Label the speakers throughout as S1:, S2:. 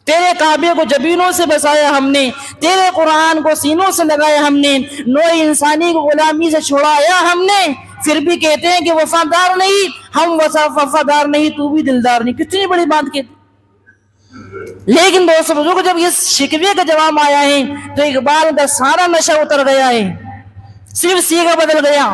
S1: تیرے کعبے کو جبینوں سے بسایا ہم نے، تیرے قرآن کو سینوں سے لگایا ہم نے، نوع انسانی کو غلامی سے چھڑایا ہم نے، پھر بھی کہتے ہیں کہ وفادار نہیں، ہم وفادار نہیں، تو بھی دلدار نہیں۔ کتنی بڑی بات کہتے۔ لیکن دوستو بزرگوں، جب یہ شکوے کا جواب آیا ہے تو اقبال کا سارا نشہ اتر گیا ہے، صرف سیغہ بدل گیا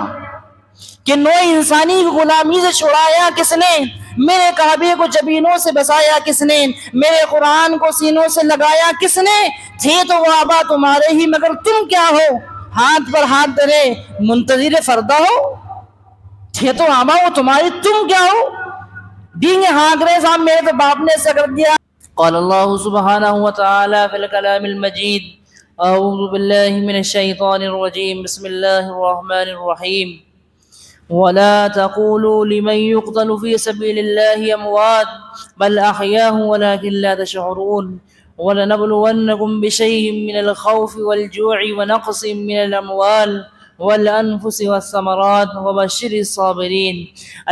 S1: کہ نوع انسانی کو غلامی سے چھڑایا کس نے، میرے کعبے کو جبینوں سے بسایا کس نے، میرے قرآن کو سینوں سے لگایا کس نے، تھے تو وہ آبا تمہارے ہی مگر تم کیا ہو، ہاتھ پر ہاتھ دھرے منتظر فردا ہو، تھے تو آبا وہ تمہاری تم کیا ہو، دیں گے ہاں صاحب میرے تو باپ نے ایسا کر دیا۔ قال اللہ سبحانہ وتعالی فی الکلام المجید اعوذ باللہ من الشیطان الرجیم بسم اللہ الرحمن الرحیم ولا تقولوا لمن يقتل في سبيل الله أموات بل أحياء ولكن لا تشعرون ولنبلونكم بشيء من الخوف والجوع ونقص من الأموال والأنفس والثمرات وبشر الصابرين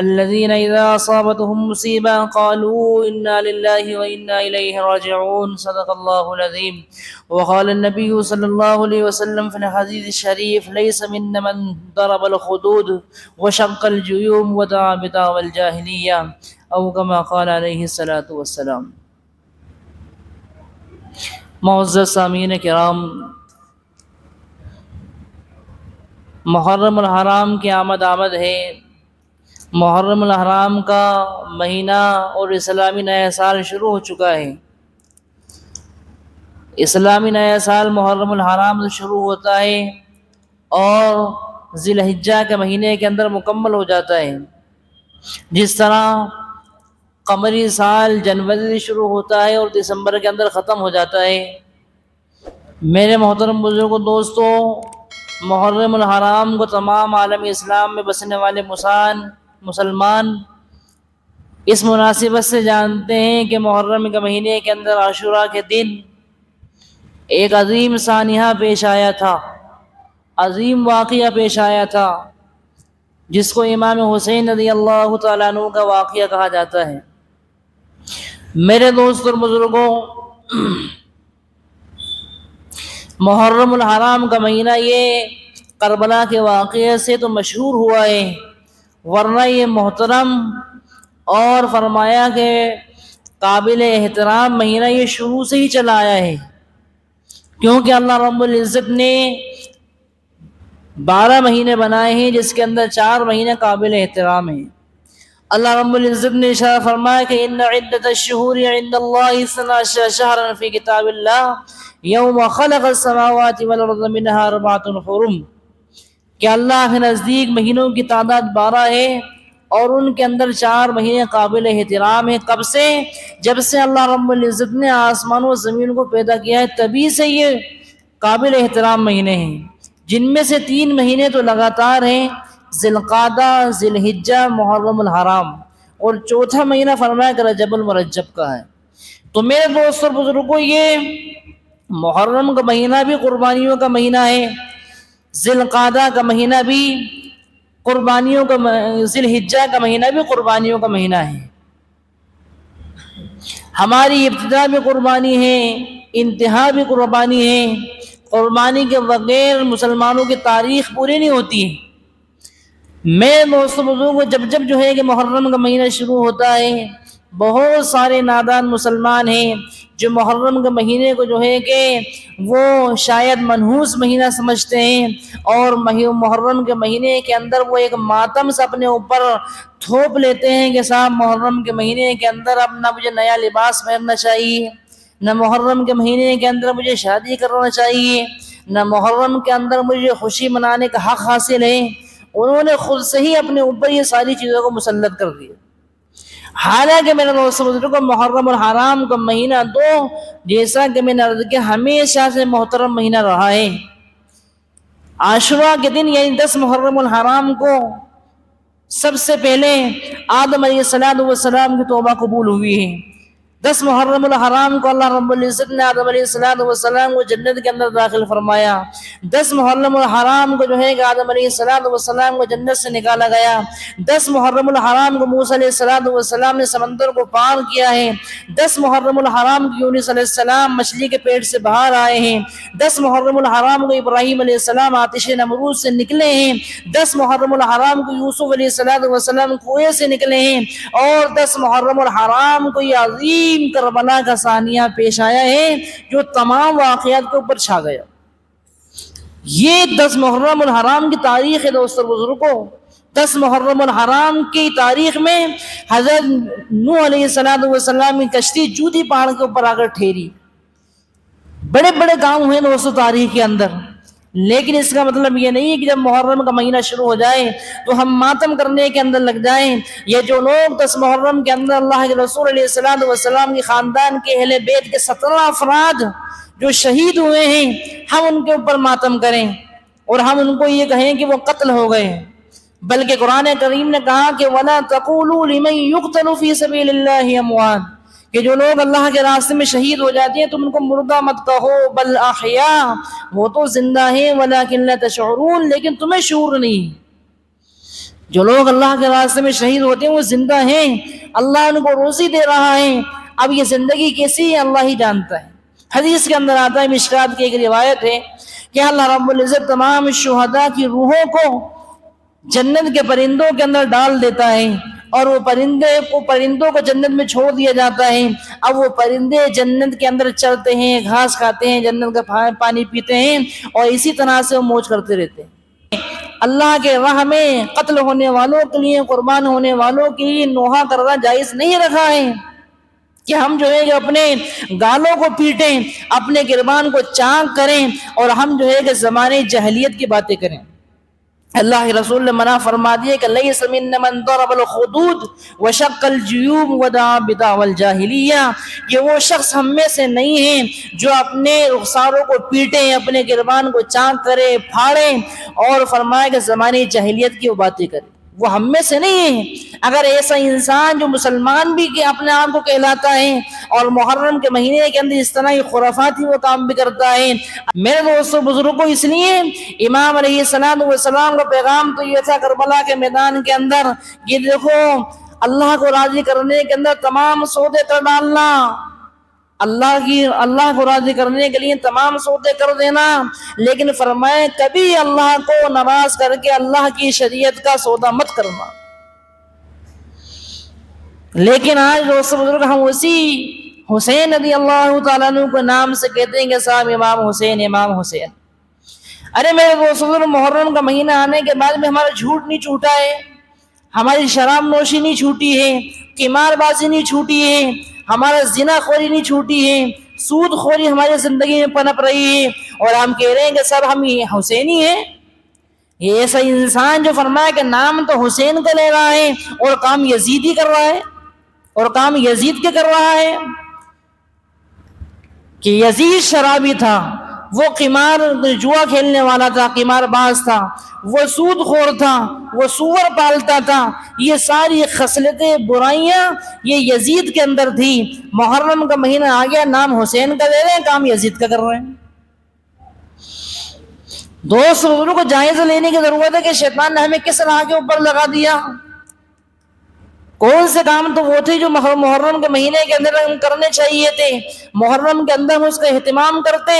S1: الذين إذا أصابتهم مصيبة قالوا إنا لله وإنا إليه راجعون صدق الله العظيم وقال النبي صلى الله عليه وسلم في الحديث الشريف ليس منا من ضرب الخدود وشق الجيوب ودعا بدعوى الجاهلية أو كما قال عليه الصلاة والسلام۔ معزز سامعین کرام، محرم الحرام کی آمد ہے۔ محرم الحرام کا مہینہ اور اسلامی نیا سال شروع ہو چکا ہے۔ اسلامی نیا سال محرم الحرام سے شروع ہوتا ہے اور ذی الحجہ کے مہینے کے اندر مکمل ہو جاتا ہے۔ جس طرح قمری سال جنوری سے شروع ہوتا ہے اور دسمبر کے اندر ختم ہو جاتا ہے۔ میرے محترم بزرگوں، دوستو، محرم الحرام کو تمام عالم اسلام میں بسنے والے مسلمان اس مناسبت سے جانتے ہیں کہ محرم کے مہینے کے اندر عاشوراء کے دن ایک عظیم سانحہ پیش آیا تھا، عظیم واقعہ پیش آیا تھا، جس کو امام حسین رضی اللہ تعالیٰ عنہ کا واقعہ کہا جاتا ہے۔ میرے دوست اور بزرگوں، محرم الحرام کا مہینہ یہ کربلا کے واقعے سے تو مشہور ہوا ہے، ورنہ یہ محترم اور فرمایا کہ قابل احترام مہینہ یہ شروع سے ہی چلا آیا ہے، کیونکہ اللہ رب العزت نے 12 مہینے بنائے ہیں جس کے اندر 4 مہینے قابل احترام ہیں۔ اللہ رب العزت نے ارشاد فرمایا کہ ان عدت الشہور عند اللہ 12 شہرا فی کتاب اللہ یوم خلق السماوات والارض منها 4 حرم، کہ اللہ کے نزدیک مہینوں کی تعداد 12 ہے اور ان کے اندر 4 مہینے قابل احترام ہیں۔ کب سے؟ جب سے اللہ رب العزت نے آسمان و زمین کو پیدا کیا ہے، تبھی سے یہ قابل احترام مہینے ہیں، جن میں سے 3 مہینے تو لگاتار ہیں، ذی القعدہ، ذی الحجہ، محرم الحرام، اور 4تھا مہینہ فرمایا کہ رجب المرجب کا ہے۔ تو میرے دوست اور بزرگوں، یہ محرم کا مہینہ بھی قربانیوں کا مہینہ ہے، ذی القعدہ کا مہینہ بھی قربانیوں کا، ذی الحجہ کا مہینہ بھی قربانیوں کا مہینہ ہے۔ ہماری ابتدا بھی قربانی ہے، انتہا بھی قربانی ہے۔ قربانی کے بغیر مسلمانوں کی تاریخ پوری نہیں ہوتی ہے۔ میرے دوستوں بزرگوں، جب جو ہے کہ محرم کا مہینہ شروع ہوتا ہے، بہت سارے نادان مسلمان ہیں جو محرم کے مہینے کو جو ہے کہ وہ شاید منحوس مہینہ سمجھتے ہیں، اور محرم کے مہینے کے اندر وہ ایک ماتم سے اپنے اوپر تھوپ لیتے ہیں کہ صاحب محرم کے مہینے کے اندر اب نہ مجھے نیا لباس پہننا چاہیے، نہ محرم کے مہینے کے اندر مجھے شادی کرنا چاہیے، نہ محرم کے اندر مجھے خوشی منانے کا حق حاصل ہے۔ انہوں نے خود سے ہی اپنے اوپر یہ ساری چیزوں کو مسلط کر دیا۔ حالانکہ میرے دوستوں بزرگوں، محرم الحرام کا مہینہ تو جیسا کہ میں نے عرض کیا ہمیشہ سے محترم مہینہ رہا ہے۔ عاشوراء کے دن یعنی 10 محرم الحرام کو سب سے پہلے آدم علیہ السلام کی توبہ قبول ہوئی ہے۔ 10 محرم الحرام کو اللہ رب العزت نے آدم علیہ السلام کو جنت کے اندر داخل فرمایا. 10 محرم الحرام کو جو ہے کہ آدم علیہ السلام کو جنت سے نکالا گیا. 10 محرم الحرام کو موسیٰ علیہ السلام نے سمندر کو پار کیا ہے. 10 محرم الحرام کو یونس علیہ السلام مچھلی کے پیٹ سے باہر آئے ہیں. 10 محرم الحرام کو ابراہیم علیہ السلام آتش نمرود سے نکلے ہیں. 10 محرم الحرام کو یوسف علیہ السلام کنویں سے نکلے ہیں. اور 10 محرم الحرام کو یہ عظیم کربلا کا ثانیہ پیش آیا ہے جو تمام واقعات کے اوپر چھا گیا. یہ 10 محرم الحرام کی تاریخ ہے دوستو بزرگوں. 10 محرم الحرام کی تاریخ میں حضرت نوح علیہ السلام کی کشتی جودی پہاڑ کے اوپر آ کر ٹھہری. بڑے بڑے کام ہوئے دوستو تاریخ کے اندر، لیکن اس کا مطلب یہ نہیں ہے کہ جب محرم کا مہینہ شروع ہو جائے تو ہم ماتم کرنے کے اندر لگ جائیں. یہ جو لوگ 10 محرم کے اندر اللہ کے رسول علیہ السلام کے خاندان کے اہل بیت کے 17 افراد جو شہید ہوئے ہیں، ہم ان کے اوپر ماتم کریں اور ہم ان کو یہ کہیں کہ وہ قتل ہو گئے. بلکہ قرآن کریم نے کہا کہ وَلَا تَقُولُوا لِمَن يُقْتَلُ فِي سَبِيلِ اللَّهِ أَمْوَاتٌ، کہ جو لوگ اللہ کے راستے میں شہید ہو جاتے ہیں تم ان کو مردہ مت کہو، بل احیاء، وہ تو زندہ ہیں، ولکن لا تشعرون، لیکن تمہیں شعور نہیں. جو لوگ اللہ کے راستے میں شہید ہوتے ہیں وہ زندہ ہیں، اللہ ان کو روزی دے رہا ہے. اب یہ زندگی کیسی ہے اللہ ہی جانتا ہے. حدیث کے اندر آتا ہے، مشکات کی ایک روایت ہے کہ اللہ رب العزت تمام شہداء کی روحوں کو جنت کے پرندوں کے اندر ڈال دیتا ہے اور وہ پرندوں کو جنت میں چھوڑ دیا جاتا ہے. اب وہ پرندے جنت کے اندر چرتے ہیں، گھاس کھاتے ہیں، جنت کا پانی پیتے ہیں اور اسی طرح سے وہ موج کرتے رہتے ہیں. اللہ کے راہ میں قتل ہونے والوں کے لیے، قربان ہونے والوں کے لیے نوحہ کرنا جائز نہیں رکھا ہے کہ ہم جو ہے کہ اپنے گالوں کو پیٹیں، اپنے گربان کو چاک کریں اور ہم جو ہے کہ زمانے جہلیت کی باتیں کریں. اللہ کے رسول نے منع فرما دیا کہ لیس منا من ضرب الخدود وشق الجیوب ودعا بدعوى الجاہلیہ، کہ وہ شخص ہم میں سے نہیں ہے جو اپنے رخساروں کو پیٹے، اپنے گربان کو چاک کرے، پھاڑے اور فرمائے کہ زمانے جاہلیت کی وہ باتیں کرے. وہ ہم میں سے نہیں ہے. اگر ایسا انسان جو مسلمان بھی کہ اپنے آپ کو کہلاتا ہے اور محرم کے مہینے کے اندر اس طرح ہی خرافاتی وہ کام بھی کرتا ہے، میرے دوستوں بزرگوں، اس لیے امام علیہ السلام کا پیغام تو یہ تھا کربلا کے میدان کے اندر کہ دیکھو اللہ کو راضی کرنے کے اندر تمام سودے کر ڈالنا، اللہ کو راضی کرنے کے لیے تمام سودے کر دینا، لیکن فرمائے کبھی اللہ کو ناراض کر کے اللہ کی شریعت کا سودا مت کرنا. لیکن آج دوست بزرگ ہم اسی حسین رضی اللہ تعالیٰ عنہ کو نام سے کہتے ہیں کہ صاحب امام حسین، امام حسین. ارے میرے دوست بزرگ، محرم کا مہینہ آنے کے بعد میں ہمارا جھوٹ نہیں چھوٹا ہے، ہماری شراب نوشی نہیں چھوٹی ہے، قمار بازی نہیں چھوٹی ہے، ہمارا زنا خوری نہیں چھوٹی ہے، سود خوری ہماری زندگی میں پنپ رہی ہے اور ہم کہہ رہے ہیں کہ سب ہم حسینی ہیں. یہ ایسا انسان جو فرمایا کہ نام تو حسین کا لے رہا ہے اور کام یزیدی کر رہا ہے، اور کام یزید کے کر رہا ہے. کہ یزید شرابی تھا، وہ قمار جوا کھیلنے والا تھا، قمار باز تھا، وہ سود خور تھا، وہ سور پالتا تھا. یہ ساری خصلتیں، برائیاں یہ یزید کے اندر تھی. محرم کا مہینہ آ گیا، نام حسین کا دے رہے ہیں، کام یزید کا کر رہے ہیں. دوست بزرگوں کو جائزہ لینے کی ضرورت ہے کہ شیطان نے ہمیں کس راہ کے اوپر لگا دیا. کون سے کام تو وہ تھے جو محرم کے مہینے کے اندر ہم کرنے چاہیے تھے، محرم کے اندر ہم اس کا اہتمام کرتے،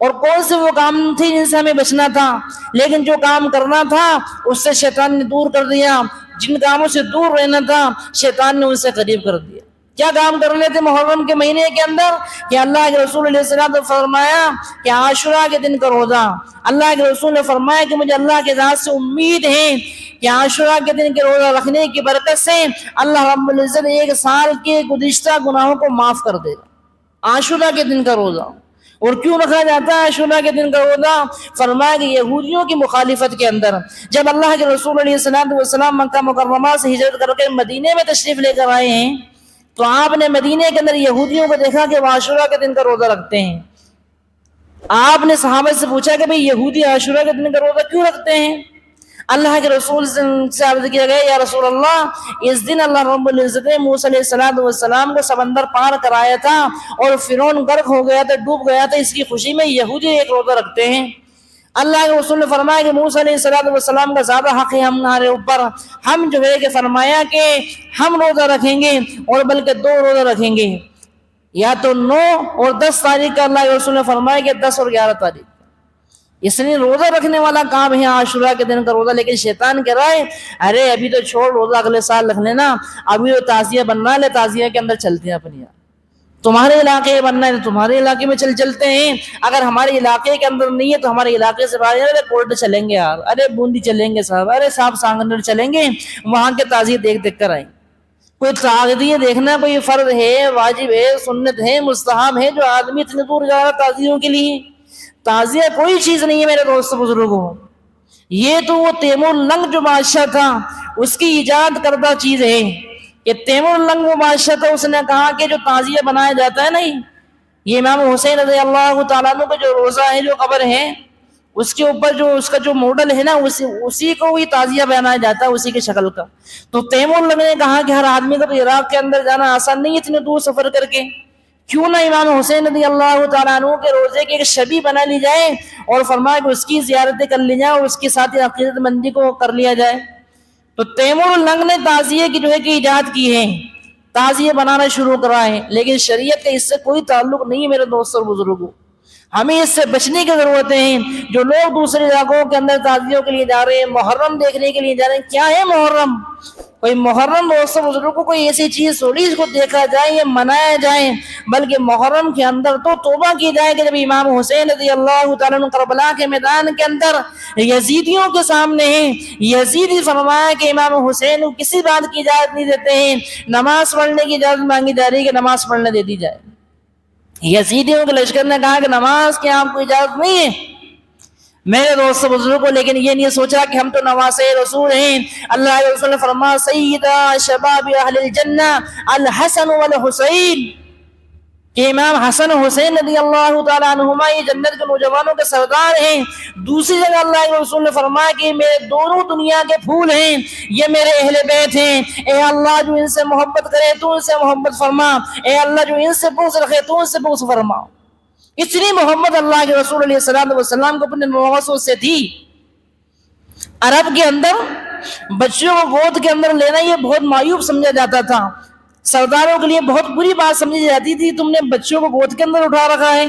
S1: اور کون سے وہ کام تھے جن سے ہمیں بچنا تھا. لیکن جو کام کرنا تھا اس سے شیطان نے دور کر دیا، جن کاموں سے دور رہنا تھا شیطان نے ان سے قریب کر دیا. کیا کام کرنے تھے محرم کے مہینے کے اندر؟ کہ اللہ کے رسول علیہ السلام نے فرمایا کہ عاشوراء کے دن کا روزہ. اللہ کے رسول نے فرمایا کہ مجھے اللہ کے ذات سے امید ہے کہ عاشوراء کے دن کے روزہ رکھنے کی برکت سے اللہ رب العزت ایک سال کے گزشتہ گناہوں کو معاف کر دے گا. عاشوراء کے دن کا روزہ. اور کیوں رکھا جاتا ہے عاشوراء کے دن کا روزہ؟ فرمایا کہ یہودیوں کی مخالفت کے اندر جب اللہ کے رسول علیہ السلام مکہ مکرمہ سے ہجرت کر کے مدینے میں تشریف لے کر آئے ہیں تو آپ نے مدینے کے اندر یہودیوں کو دیکھا کہ وہ عاشوراء کے دن کا روزہ رکھتے ہیں. آپ نے صحابہ سے پوچھا کہ بھئی یہودی عاشوراء کے دن کا روزہ کیوں رکھتے ہیں؟ اللہ کے رسول سے عرض کیا گیا یا رسول اللہ اس دن اللہ رب العزت نے موسیٰ علیہ السلام کو سمندر پار کرایا تھا اور فرعون غرق ہو گیا تھا، ڈوب گیا تھا، اس کی خوشی میں یہودی ایک روزہ رکھتے ہیں۔ اللہ کے رسول نے فرمایا کہ موسیٰ علیہ السلام کا زیادہ حق ہے ہمارے اوپر، ہم جو ہے کہ فرمایا کہ ہم روزہ رکھیں گے اور بلکہ 2 روزہ رکھیں گے، یا تو 9 اور 10 تاریخ کا۔ اللہ کے رسول نے فرمایا کہ 10 اور 11 تاریخ۔ اس لیے روزہ رکھنے والا کام ہے عاشورہ کے دن کا روزہ، لیکن شیطان کہہ رہا ہے ارے ابھی تو چھوڑ، روزہ اگلے سال رکھ لینا، ابھی تو تعزیہ بننا ہے، تعزیہ کے اندر چلتے ہیں اپنی، تمہارے علاقے میں بننا ہے تمہارے علاقے میں چلتے ہیں، اگر ہمارے علاقے کے اندر نہیں ہے تو ہمارے علاقے سے باہر، ارے کوٹ چلیں گے یار، ارے بوندی چلیں گے صاحب، ارے صاحب سانگنر چلیں گے، وہاں کے تعزیہ دیکھ کر آئیں۔ کوئی تعزیہ دیکھنا کوئی فرض ہے، واجب ہے، سنت ہے، مستحب ہے، جو آدمی اتنے دور جا رہا تعزیوں کے لیے؟ تعزیہ کوئی چیز نہیں ہے میرے دوست بزرگوں، یہ تو وہ تیمور لنگ جو بادشاہ تھا اس کی ایجاد کردہ چیز ہے۔ کہ تیمور لنگ وہ بادشاہ تھا، اس نے کہا کہ جو تعزیہ بنایا جاتا ہے نہیں، یہ امام حسین رضی اللہ تعالیٰ عنہ کا جو روزہ ہے، جو قبر ہے، اس کے اوپر جو اس کا جو ماڈل ہے نا، اسی کو یہ تعزیہ بنایا جاتا ہے، اسی کی شکل کا۔ تو تیمور لنگ نے کہا کہ ہر آدمی کا تو عراق کے اندر جانا آسان نہیں ہے اتنے دور سفر کر کے، کیوں نہ امام حسین رضی اللہ تعالیٰ عنہ کے روزے کی ایک شبیہ بنا لی جائے اور فرمایا کہ اس کی زیارتیں کر لی جائیں اور اس کے ساتھ عقیدت مندی کو کر لیا جائے۔ تو تیمور لنگ نے تعزیہ کی جو ہے کہ ایجاد کی ہے، تعزیہ بنانا شروع کرا ہے، لیکن شریعت کا اس سے کوئی تعلق نہیں ہے میرے دوستوں اور بزرگوں۔ ہمیں اس سے بچنے کی ضرورت ہے۔ جو لوگ دوسرے علاقوں کے اندر تعزیوں کے لیے جا رہے ہیں، محرم دیکھنے کے لیے جا رہے ہیں، کیا ہے محرم؟ کوئی محرم دوستوں بزرگوں کو کوئی ایسی چیز تھوڑی اس کو دیکھا جائے یا منایا جائے، بلکہ محرم کے اندر تو توبہ کی جائے کہ جب امام حسین رضی اللہ تعالیٰ عنہ کربلا کے میدان کے اندر یزیدیوں کے سامنے ہیں، یزیدی فرمایا کہ امام حسین کو کسی بات کی اجازت نہیں دیتے ہیں، نماز پڑھنے کی اجازت مانگی جا رہی ہے کہ نماز پڑھنے دے دی جائے۔ یزیدیوں کے لشکر نے کہا کہ نماز کی آپ کو اجازت نہیں ہے میرے دوست بزرگوں، لیکن یہ نہیں سوچا کہ ہم تو نواسے رسول ہیں۔ اللہ کے رسول نے فرمایا سیدہ شباب اہل الجنہ الحسن والحسین، کہ امام حسن حسین رضی اللہ تعالیٰ عنہما یہ جنت کے نوجوانوں کے سردار ہیں۔ دوسری جگہ اللہ کے رسول نے فرمایا کہ میرے دونوں دنیا کے پھول ہیں، یہ میرے اہل بیت ہیں، اے اللہ جو ان سے محبت کرے تو ان سے محبت فرما، اے اللہ جو ان سے بغض رکھے تو ان سے بغض فرما۔ اتنی محبت اللہ کے رسول علیہ السلام کو اپنے نواسوں سے تھی۔ عرب کے اندر بچوں کو گود کے اندر لینا یہ بہت معیوب سمجھا جاتا تھا، سرداروں کے لیے بہت بری بات سمجھی جاتی تھی، تم نے بچوں کو گود کے اندر اٹھا رکھا ہے۔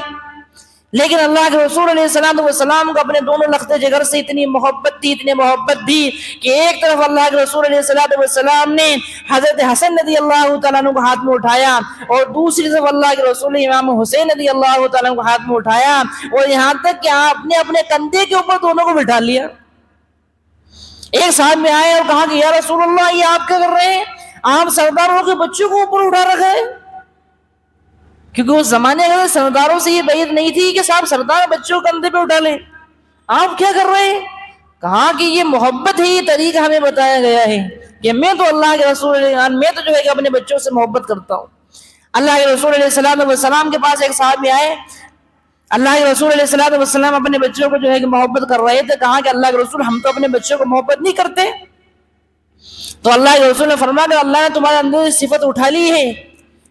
S1: لیکن اللہ کے رسول علیہ السلام کو اپنے دونوں لختے جگر سے اتنی محبت تھی کہ ایک طرف اللہ کے رسول علیہ السلام نے حضرت حسن رضی اللہ تعالیٰ عنہ کو ہاتھ میں اٹھایا اور دوسری طرف اللہ کے رسول امام حسین رضی اللہ تعالیٰ عنہ کو ہاتھ میں اٹھایا، اور یہاں تک کہ آپ نے اپنے کندھے کے اوپر دونوں کو بٹھا لیا۔ ایک صاحب میں آئے اور کہا کہ یا رسول اللہ یہ آپ کیا کر رہے ہیں؟ آپ سرداروں کے بچوں کو اوپر اٹھا رکھا ہے، کیونکہ اس زمانے میں سرداروں سے یہ بعید نہیں تھی کہ صاحب سردار بچوں کو کندھے پہ اٹھا لیں، آپ کیا کر رہے ہیں؟ کہا کہ یہ محبت ہے، یہ طریقہ ہمیں بتایا گیا ہے کہ میں تو اللہ کے رسول میں تو جو ہے کہ اپنے بچوں سے محبت کرتا ہوں۔ اللہ کے رسول علیہ السلام کے پاس ایک صحابی آئے، اللہ کے رسول علیہ السلام اپنے بچوں کو جو ہے کہ محبت کر رہے تھے، کہا کہ اللہ کے رسول ہم تو اپنے بچوں کو محبت نہیں کرتے۔ تو اللہ کے رسول نے فرمایا کہ اللہ نے تمہارے اندر صفت اٹھا لی ہے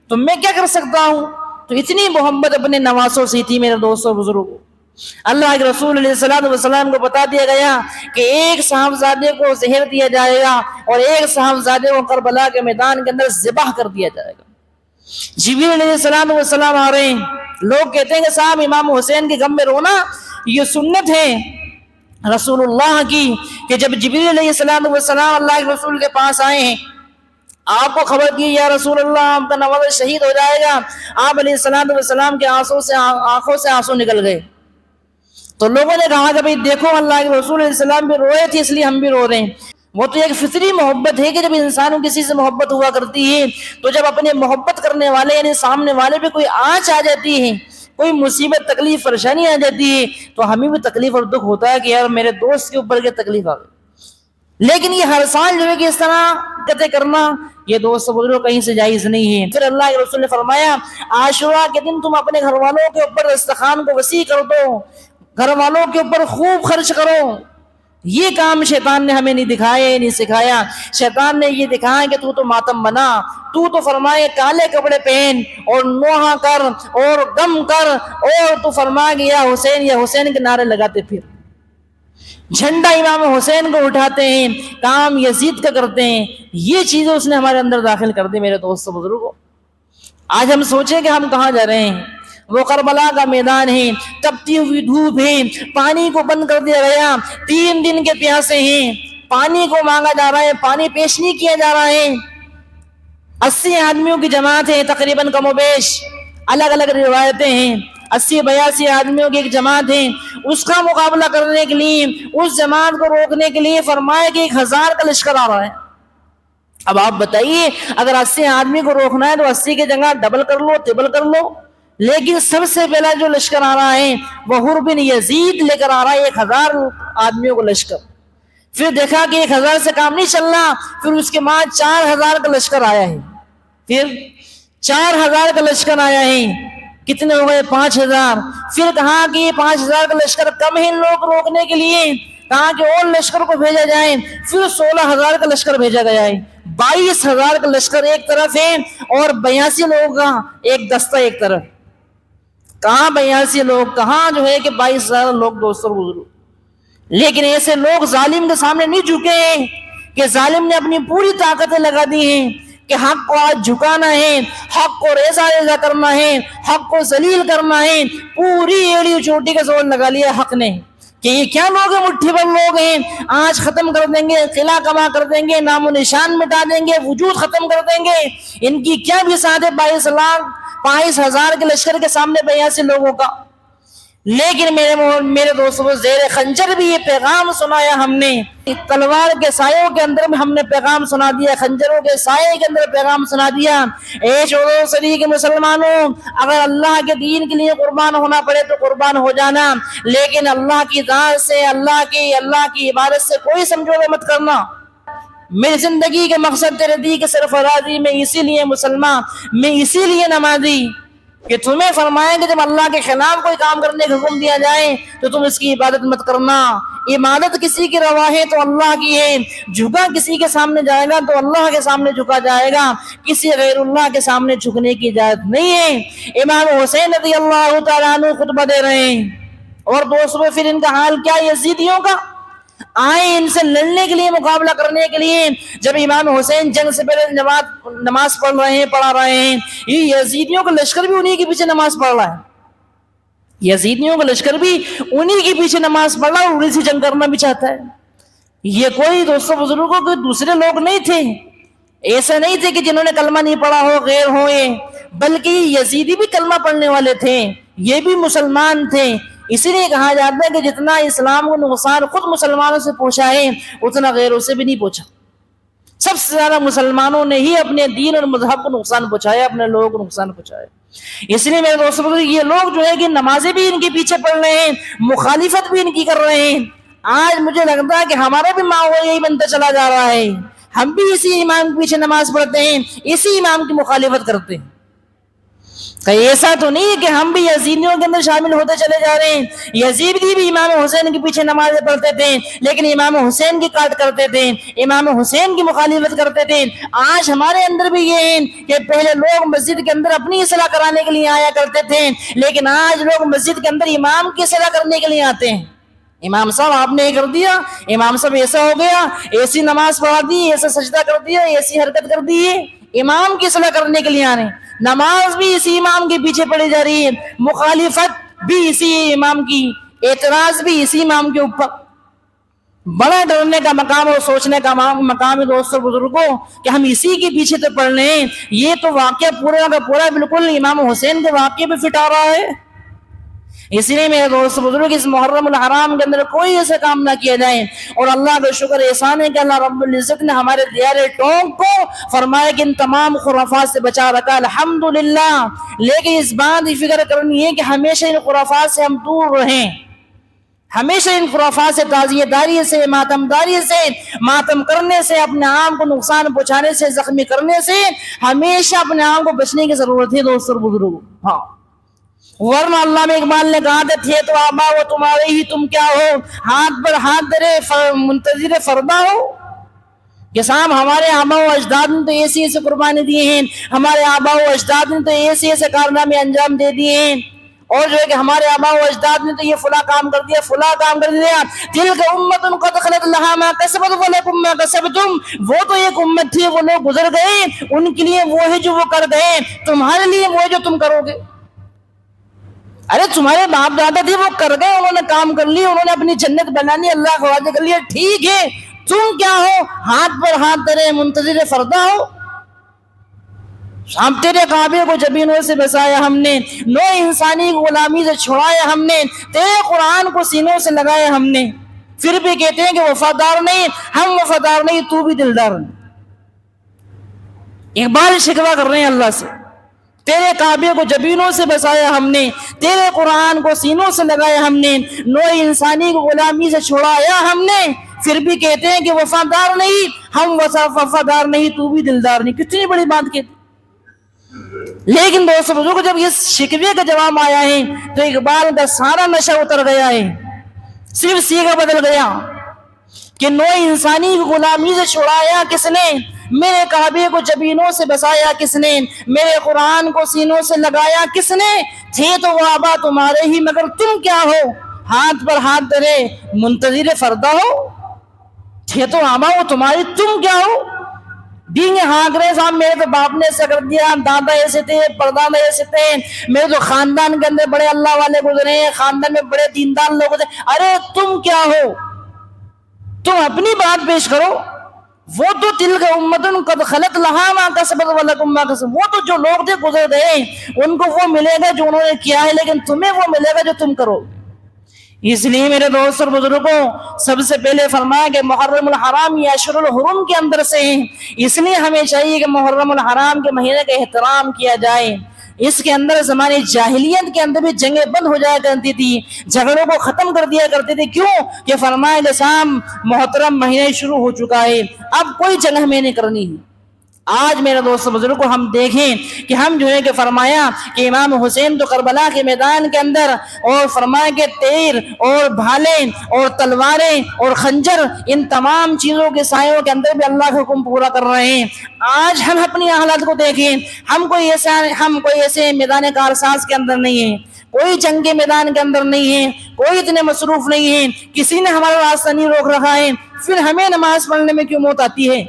S1: تو میں کیا کر سکتا ہوں؟ تو اتنی محبت اپنے نواسوں سے تھی میرے دوستوں بزرگوں۔ اللہ کے رسول علیہ السلام کو بتا دیا گیا کہ ایک صاحبزادے کو زہر دیا جائے گا اور ایک صاحبزادے کو کربلا کے میدان کے اندر ذبح کر دیا جائے گا۔ جبریل علیہ السلام آ رہے ہیں، لوگ کہتے ہیں کہ صاحب امام حسین کے غم میں رونا یہ سنت ہے رسول اللہ کی، کہ جب جبریل علیہ السلام اللہ کے رسول کے پاس آئے ہیں، آپ کو خبر دی یا رسول اللہ آپ کا نوازا شہید ہو جائے گا، آپ علیہ السلام کے آنکھوں سے آنسو نکل گئے۔ تو لوگوں نے کہا کہ بھئی دیکھو اللہ کے رسول علیہ السلام بھی روئے تھے اس لیے ہم بھی رو رہے ہیں۔ وہ تو ایک فطری محبت ہے کہ جب انسانوں کسی سے محبت ہوا کرتی ہے تو جب اپنے محبت کرنے والے یعنی سامنے والے پہ کوئی آنچ آ جاتی ہے، کوئی مصیبت تکلیف پریشانی آ جاتی ہے تو ہمیں بھی تکلیف اور دکھ ہوتا ہے کہ یار میرے دوست کے اوپر کیا تکلیف آ گئی۔ لیکن یہ ہر سال جو ہے کہ اس طرح قطع کرنا یہ دوست بزرگوں کہیں سے جائز نہیں ہے۔ پھر اللہ کے رسول نے فرمایا عاشورہ کے دن تم اپنے گھر والوں کے اوپر دسترخوان کو وسیع کر دو، گھر والوں کے اوپر خوب خرچ کرو۔ یہ کام شیطان نے ہمیں نہیں دکھایا، نہیں سکھایا. شیطان نے یہ دکھایا کہ تو ماتم بنا، تو فرمائے کالے کپڑے پہن اور نوحہ کر اور غم کر، اور تو فرما کہ یا حسین کے نعرے لگاتے پھر، جھنڈا امام حسین کو اٹھاتے ہیں، کام یزید کا کرتے ہیں. یہ چیزیں اس نے ہمارے اندر داخل کر دی. میرے دوست بزرگوں، آج ہم سوچیں کہ ہم کہاں جا رہے ہیں. وہ کربلا کا میدان ہے، تپتی ہوئی دھوپ ہے، پانی کو بند کر دیا گیا، 3 دن کے پیاسے ہیں، پانی کو مانگا جا رہا ہے، پانی پیش نہیں کیا جا رہا ہے. 80 آدمیوں کی جماعت ہے تقریباً، کم و بیش الگ الگ روایتیں ہیں. 80-82 آدمیوں کی ایک جماعت ہے. اس کا مقابلہ کرنے کے لیے، اس جماعت کو روکنے کے لیے فرمایا کہ 1000 کا لشکر آ رہا ہے. اب آپ بتائیے، اگر 80 آدمی کو روکنا ہے تو 80 کی جگہ ڈبل کر لو، ٹربل کر لو. لیکن سب سے پہلا جو لشکر آ رہا ہے وہ حر بن یزید لے کر آ رہا ہے 1000 آدمیوں کو لشکر. پھر دیکھا کہ 1000 سے کام نہیں چل رہا، پھر اس کے بعد 4000 کا لشکر آیا ہے. پھر 4000 کا لشکر آیا ہے، کتنے ہو گئے؟ 5000. پھر کہا کہ یہ 5000 کا لشکر کم ہے لوگ روکنے کے لیے، کہا کہ اور لشکر کو بھیجا جائے. پھر 16000 کا لشکر بھیجا گیا ہے. 22000 کا لشکر ایک طرف ہے اور 82 لوگوں کا ایک دستہ ایک طرف. کہاں 82 لوگ، کہاں جو ہے کہ 22000 لوگ دوستوں بزرگ. لیکن ایسے لوگ ظالم کے سامنے نہیں جھکے ہیں کہ ظالم نے اپنی پوری طاقتیں لگا دی ہیں کہ حق کو آج جھکانا ہے، حق کو ریزہ ریزہ کرنا ہے، حق کو ذلیل کرنا ہے. پوری ایڑی چوٹی کا زور لگا لیا حق نے کہ یہ کیا لوگ ہیں، مٹھی بھر لوگ ہیں، آج ختم کر دیں گے، قلعہ کما کر دیں گے، نام و نشان مٹا دیں گے، وجود ختم کر دیں گے. ان کی کیا بساط ہے 22,000 کے لشکر کے سامنے 82 لوگوں کا. لیکن میرے دوستوں، زیر خنجر بھی یہ پیغام سنایا ہم نے. تلوار کے سایوں کے اندر ہم نے پیغام سنا دیا، خنجروں کے سائے کے اندر پیغام سنا دیا. اے چودہ صدی کے مسلمانوں، اگر اللہ کے دین کے لیے قربان ہونا پڑے تو قربان ہو جانا، لیکن اللہ کی ذات سے، اللہ کی عبادت سے کوئی سمجھوتا مت کرنا. میری زندگی کے مقصد تیرے دی کے سرفرازی، میں اسی لیے مسلمان، میں اسی لیے نمازی کہ تمہیں فرمائیں کہ جب اللہ کے خلاف کوئی کام کرنے کا حکم دیا جائے تو تم اس کی عبادت مت کرنا. عبادت کسی کی روا ہے تو اللہ کی ہے، جھکا کسی کے سامنے جائے گا تو اللہ کے سامنے جھکا جائے گا، کسی غیر اللہ کے سامنے جھکنے کی اجازت نہیں ہے. امام حسین رضی اللہ تعالیٰ عنہ خطبہ دے رہے ہیں، اور دوستوں پھر ان کا حال کیا یزیدیوں کا؟ آئے ان سے لڑنے کے لیے، مقابلہ کرنے کے لیے. جب امام حسین جنگ سے پہلے نماز پڑھا رہے ہیں، یہ یزیدیوں کا لشکر بھی انہی کے پیچھے نماز پڑھ رہا ہے. یزیدیوں کا لشکر بھی انہی کے پیچھے نماز پڑھ رہا ہے اور انہی سے جنگ کرنا بھی چاہتا ہے. یہ کوئی دوستوں بزرگوں کوئی دوسرے لوگ نہیں تھے، ایسا نہیں تھے کہ جنہوں نے کلمہ نہیں پڑھا ہو، غیر ہو یہ، بلکہ یزیدی بھی کلمہ پڑھنے والے تھے، یہ بھی مسلمان تھے. اسی لیے کہا جاتا ہے کہ جتنا اسلام کو نقصان خود مسلمانوں سے پہنچا ہے اتنا غیروں سے بھی نہیں پہنچا. سب سے زیادہ مسلمانوں نے ہی اپنے دین اور مذہب کو نقصان پہنچایا، اپنے لوگوں کو نقصان پہنچایا. اس لیے میرے دوستوں، یہ لوگ جو ہے کہ نمازیں بھی ان کے پیچھے پڑھ رہے ہیں، مخالفت بھی ان کی کر رہے ہیں. آج مجھے لگتا ہے کہ ہمارا بھی ماحول یہی بنتا چلا جا رہا ہے، ہم بھی اسی امام کے پیچھے نماز پڑھتے ہیں، اسی امام کی مخالفت کرتے ہیں. ایسا تو نہیں ہے کہ ہم بھی یزیدیوں کے اندر شامل ہوتے چلے جا رہے ہیں. یزیدی بھی امام حسین کے پیچھے نمازیں پڑھتے تھے، لیکن امام حسین کی کاٹ کرتے تھے، امام حسین کی مخالفت کرتے تھے. آج ہمارے اندر بھی یہ ہے کہ پہلے لوگ مسجد کے اندر اپنی اصلاح کرانے کے لیے آیا کرتے تھے، لیکن آج لوگ مسجد کے اندر امام کی اصلاح کرنے کے لیے آتے ہیں. امام صاحب آپ نے یہ کر دیا، امام صاحب ایسا ہو گیا، ایسی نماز پڑھا دی، ایسا سجدہ کر دیا، ایسی حرکت کر دی. امام کی اصلاح کرنے کے لیے آ رہے ہیں. نماز بھی اسی امام کے پیچھے پڑی جا رہی ہے، مخالفت بھی اسی امام کی، اعتراض بھی اسی امام کے اوپر. بڑا ڈرنے کا مقام اور سوچنے کا مقام ہے دوستوں بزرگوں کہ ہم اسی کے پیچھے تو پڑھ رہے ہیں. یہ تو واقعہ پورا کا پورا بالکل امام حسین کے واقعے پہ فٹ آ رہا ہے. اس لیے میرے دوست بزرگ اس محرم الحرام کے اندر کوئی ایسا کام نہ کیا جائے. اور اللہ کا شکر احسان ہے کہ اللہ رب العزت نے ہمارے دیار ٹونک کو فرمایا کہ ان تمام خرافات سے بچا رکھا، الحمدللہ. لیکن اس بات کی فکر کرنی ہے کہ ہمیشہ ان خرافات سے ہم دور رہیں، ہمیشہ ان خرافات سے، تعزیہ داری سے، ماتم داری سے، ماتم کرنے سے، اپنے آپ کو نقصان پہنچانے سے، زخمی کرنے سے ہمیشہ اپنے آپ کو بچنے کی ضرورت ہے دوستوں بزرگوں. ہاں ورنہ علامہ اقبال نے کہا تھے تو آبا وہ تمہارے ہی تم کیا ہو، ہاتھ پر ہاتھ درے منتظر فردا ہو، کہ صاحب ہمارے آبا و اجداد نے تو ایسے ایسے قربانی دیے ہیں، ہمارے آبا و اجداد نے تو ایسے ایسے کارنامے انجام دے دیے ہیں، اور جو ہے کہ ہمارے آبا و اجداد نے تو یہ فلاں کام کر دیا، فلاں کام کر دیا، تلک امت قد خلت لہا ما کسبت ولکم ما کسبتم، وہ تو ایک امت تھی، وہ لوگ گزر گئے، ان کے لیے وہ ہے جو وہ کر گئے، تمہارے لیے وہ ہے جو تم کرو گے۔ ارے تمہارے باپ دادا تھے، وہ کر گئے، انہوں نے کام کر لی، انہوں نے اپنی جنت بنانی، اللہ کو راضی کر لیا، ٹھیک ہے، تم کیا ہو، ہاتھ پر ہاتھ درے منتظر فردا ہو۔ ہم تیرے کعبے کو جبینوں سے بسایا ہم نے، نو انسانی کو غلامی سے چھڑایا ہم نے، تیرے قرآن کو سینوں سے لگایا ہم نے، پھر بھی کہتے ہیں کہ وفادار نہیں، ہم وفادار نہیں، تو بھی دلدار نہیں۔ اقبال شکوہ کر رہے ہیں اللہ سے، تیرے کعبے کو جبینوں سے بسایا ہم نے، تیرے قرآن کو سینوں سے لگایا ہم نے، نو انسانی کو غلامی سے چھڑایا ہم نے، پھر بھی کہتے ہیں کہ وفادار نہیں، ہم وفادار نہیں، تو بھی دلدار نہیں۔ کتنی بڑی بات کہتی۔ لیکن دوستو بزرگ، جب یہ شکوے کا جواب آیا ہے تو اقبال کا سارا نشہ اتر گیا ہے، صرف سیغہ بدل گیا کہ نو انسانی کی غلامی سے چھڑایا کس نے، میرے کعبے کو جبینوں سے بسایا کس نے، میرے قرآن کو سینوں سے لگایا کس نے، تھے تو وہ آبا تمہارے ہی مگر تم کیا ہو، ہاتھ پر ہاتھ درے منتظر فردا ہو، تھے تو آبا وہ تمہاری، تم کیا ہو، دینگے ہاں کرے صاحب میرے تو باپ نے ایسا کر دیا، دادا ایسے تھے، پردادا ایسے تھے، میرے تو خاندان کے اندر بڑے اللہ والے گزرے ہیں، خاندان میں بڑے دیندار لوگ تھے۔ ارے تم کیا ہو، تم اپنی بات پیش کرو۔ وہ تو تلک امت قد خلت لہا ما کسبت ولکم ما کسبتم، وہ تو جو لوگ تھے گزر گئے، ان کو وہ ملے گا جو انہوں نے کیا ہے، لیکن تمہیں وہ ملے گا جو تم کرو۔ اس لیے میرے دوست اور بزرگوں، سب سے پہلے فرمایا کہ محرم الحرام یا اشہر الحرم کے اندر سے ہیں، اس لیے ہمیں چاہیے کہ محرم الحرام کے مہینے کا احترام کیا جائے۔ اس کے اندر زمانے جاہلیت کے اندر بھی جنگیں بند ہو جایا کرتی تھی، جھگڑوں کو ختم کر دیا کرتے تھے، کیوں کہ فرمایا کہ شام محترم مہینے شروع ہو چکا ہے، اب کوئی جنگ ہمیں نہیں کرنی ہے۔ آج میرے دوست بزرگ کو ہم دیکھیں کہ ہم جو ہے کہ فرمایا کہ امام حسین تو کربلا کے میدان کے اندر، اور فرمایا کہ تیر اور بھالیں اور تلواریں اور خنجر، ان تمام چیزوں کے سایوں کے اندر بھی اللہ کا حکم پورا کر رہے ہیں۔ آج ہم اپنی حالات کو دیکھیں، ہم کوئی ایسے میدان کارساز کے اندر نہیں ہیں، کوئی جنگ کے میدان کے اندر نہیں ہے، کوئی اتنے مصروف نہیں ہے، کسی نے ہمارا راستہ نہیں روک رکھا ہے، پھر ہمیں نماز پڑھنے میں کیوں موت آتی ہے؟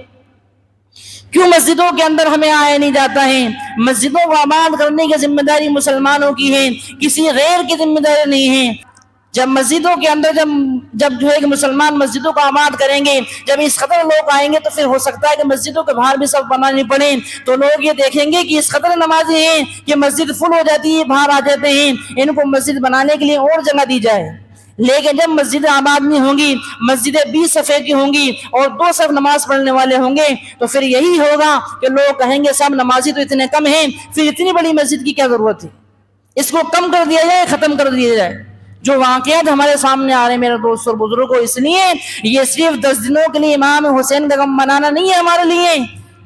S1: کیوں مسجدوں کے اندر ہمیں آیا نہیں جاتا ہے؟ مسجدوں کو آباد کرنے کی ذمہ داری مسلمانوں کی ہے، کسی غیر کی ذمہ داری نہیں ہے۔ جب مسجدوں کے اندر جب جو ہے کہ مسلمان مسجدوں کو آباد کریں گے، جب اس قدر لوگ آئیں گے تو پھر ہو سکتا ہے کہ مسجدوں کے باہر بھی سب بنانی پڑیں، تو لوگ یہ دیکھیں گے کہ اس قدر نمازی ہیں کہ مسجد فل ہو جاتی ہے، باہر آ جاتے ہیں، ان کو مسجد بنانے کے لیے اور جگہ دی جائے۔ لیکن جب مسجدیں آباد نہیں ہوں گی، مسجدیں 20 صفحے کی ہوں گی اور 2 صف نماز پڑھنے والے ہوں گے، تو پھر یہی ہوگا کہ لوگ کہیں گے صاحب نمازی تو اتنے کم ہیں، پھر اتنی بڑی مسجد کی کیا ضرورت ہے، اس کو کم کر دیا جائے، ختم کر دیا جائے۔ جو واقعات ہمارے سامنے آ رہے ہیں میرے دوست اور بزرگوں، اس لیے یہ صرف 10 دنوں کے لیے امام حسین کا غم منانا نہیں ہے ہمارے لیے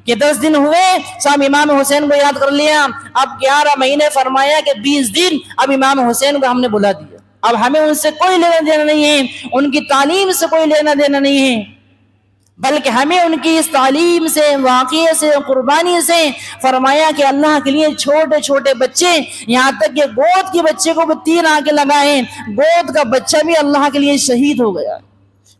S1: کہ 10 دن ہوئے صاحب امام حسین کو یاد کر لیا، اب 11 مہینے فرمایا کہ 20 دن اب امام حسین کو ہم نے بلا دیا، اب ہمیں ان سے کوئی لینا دینا نہیں ہے، ان کی تعلیم سے کوئی لینا دینا نہیں ہے، بلکہ ہمیں ان کی اس تعلیم سے، واقعے سے، قربانی سے، فرمایا کہ اللہ کے لیے چھوٹے چھوٹے بچے، یہاں تک کہ گود کے بچے کو بھی 3 آنکھیں لگائیں، گود کا بچہ بھی اللہ کے لیے شہید ہو گیا،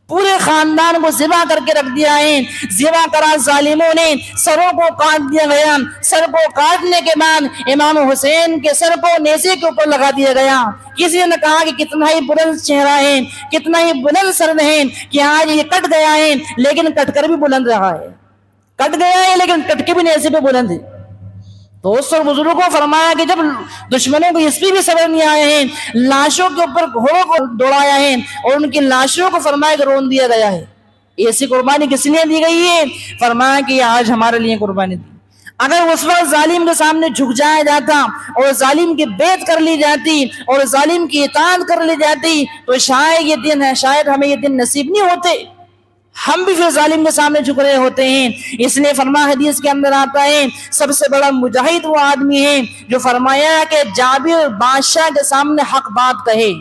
S1: پورے خاندان کو ذبح کر کے رکھ دیا ہے، ذبح کرا ظالموں نے، سروں کو کاٹ دیا گیا، سر کو کاٹنے کے بعد امام حسین کے سر کو نیزے کے اوپر لگا دیا گیا۔ کسی نے کہا کہ کتنا ہی بلند چہرہ ہے، کتنا ہی بلند سر ہے کہ آج یہ کٹ گیا ہے لیکن کٹ کر بھی بلند رہا ہے، کٹ گیا ہے لیکن کٹ کے بھی نیزے پہ بلند ہے۔ دوستوں اور بزرگوں کو فرمایا کہ جب دشمنوں کو اس پہ بھی صبر نہیں آئے ہیں، لاشوں کے اوپر گھوڑوں کو دوڑایا ہے اور ان کی لاشوں کو فرمایا کہ رون دیا گیا ہے، ایسی قربانی کس لیے دی گئی ہے؟ فرمایا کہ یہ آج ہمارے لیے قربانی دی۔ اگر اس وقت ظالم کے سامنے جھک جایا جاتا اور ظالم کی بیعت کر لی جاتی اور ظالم کی اطاعت کر لی جاتی تو شاید ہمیں یہ دن نصیب نہیں ہوتے۔ ہم بھی پھر ظالم کے سامنے جھک رہے ہوتے ہیں. اس لیے فرما حدیث کے اندر آتا ہے سب سے بڑا مجاہد وہ آدمی ہے جو فرمایا کہ جابر بادشاہ کے سامنے حق بات کہے،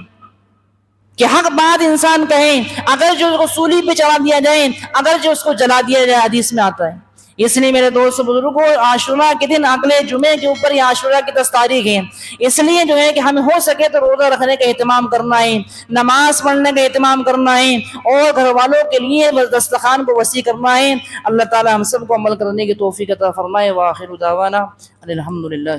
S1: کہ حق بات انسان کہے، اگر جو اس کو سولی پہ چڑھا دیا جائے، اگر جو اس کو جلا دیا جائے، حدیث میں آتا ہے. اس لیے میرے دوست بزرگوں، عاشوراء کے دن اگلے جمعے کے اوپر یہ عاشوراء کی 10 تاریخ ہے، اس لیے جو ہے کہ ہمیں ہو سکے تو روزہ رکھنے کا اہتمام کرنا ہے، نماز پڑھنے کا اہتمام کرنا ہے، اور گھر والوں کے لیے دسترخوان کو وسیع کرنا ہے. اللہ تعالی ہم سب کو عمل کرنے کی توفیق عطا فرمائے. وآخر دعوانا الحمدللہ.